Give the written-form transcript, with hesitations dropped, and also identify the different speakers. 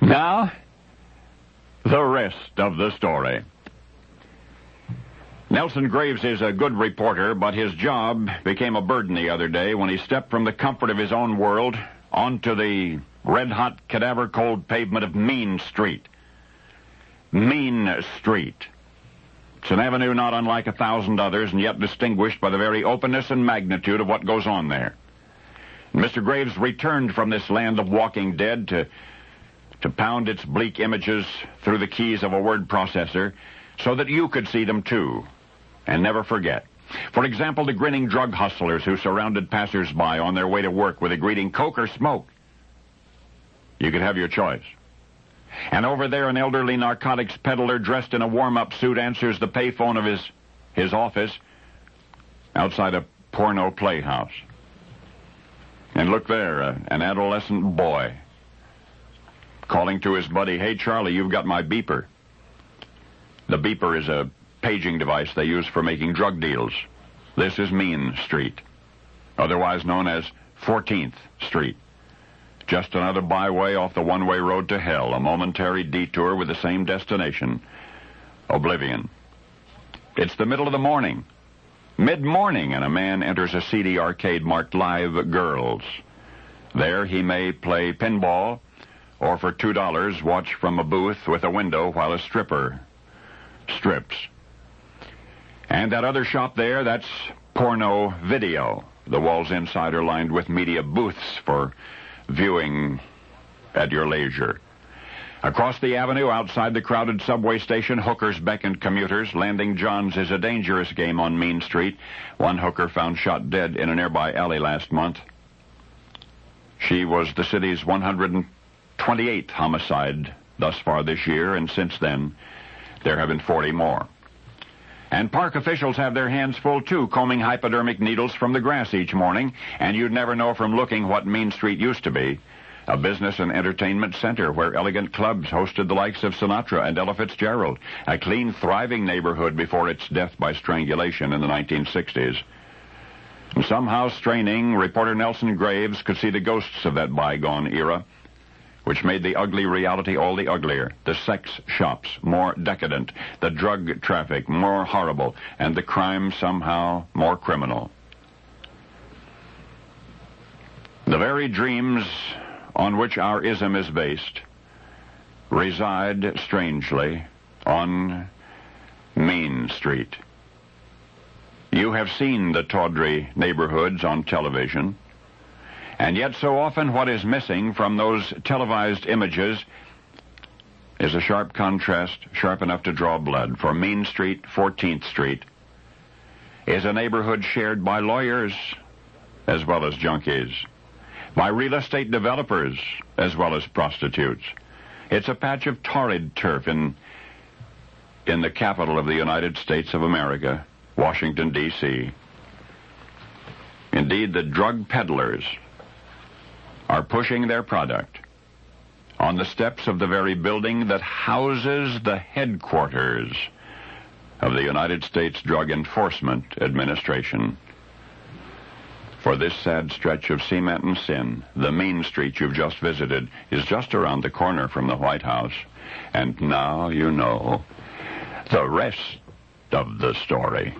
Speaker 1: Now, the rest of the story. Nelson Graves is a good reporter, but his job became a burden the other day when he stepped from the comfort of his own world onto the red-hot, cadaver-cold pavement of Mean Street. Mean Street. It's an avenue not unlike 1,000 others, and yet distinguished by the very openness and magnitude of what goes on there. Mr. Graves returned from this land of walking dead to pound its bleak images through the keys of a word processor so that you could see them too, and never forget. For example, the grinning drug hustlers who surrounded passers-by on their way to work with a greeting, "Coke or smoke?" You could have your choice. And over there, an elderly narcotics peddler dressed in a warm-up suit answers the payphone of his office outside a porno playhouse. And look there, an adolescent boy calling to his buddy, "Hey, Charlie, you've got my beeper." The beeper is a paging device they use for making drug deals. This is Mean Street, otherwise known as 14th Street. Just another byway off the one-way road to hell, a momentary detour with the same destination, oblivion. It's the middle of the morning, mid-morning, and a man enters a seedy arcade marked Live Girls. There he may play pinball, or for $2 watch from a booth with a window while a stripper strips. And that other shop there, that's Porno Video. The walls inside are lined with media booths for viewing at your leisure. Across the avenue, outside the crowded subway station, hookers beckon commuters. Landing John's is a dangerous game on Mean Street. One hooker found shot dead in a nearby alley last month. She was the city's 128th homicide thus far this year, and since then, there have been 40 more. And park officials have their hands full, too, combing hypodermic needles from the grass each morning, and you'd never know from looking what Mean Street used to be. A business and entertainment center where elegant clubs hosted the likes of Sinatra and Ella Fitzgerald. A clean, thriving neighborhood before its death by strangulation in the 1960s. And somehow straining, reporter Nelson Graves could see the ghosts of that bygone era, which made the ugly reality all the uglier. The sex shops more decadent, the drug traffic more horrible, and the crime somehow more criminal. The very dreams on which our ism is based reside, strangely, on Mean Street. You have seen the tawdry neighborhoods on television, and yet so often what is missing from those televised images is a sharp contrast, sharp enough to draw blood. For Mean Street, 14th Street, is a neighborhood shared by lawyers as well as junkies, by real estate developers as well as prostitutes. It's a patch of torrid turf in the capital of the United States of America, Washington, D.C. Indeed, the drug peddlers are pushing their product on the steps of the very building that houses the headquarters of the United States Drug Enforcement Administration. For this sad stretch of cement and sin, the Mean Street you've just visited is just around the corner from the White House. And now you know the rest of the story.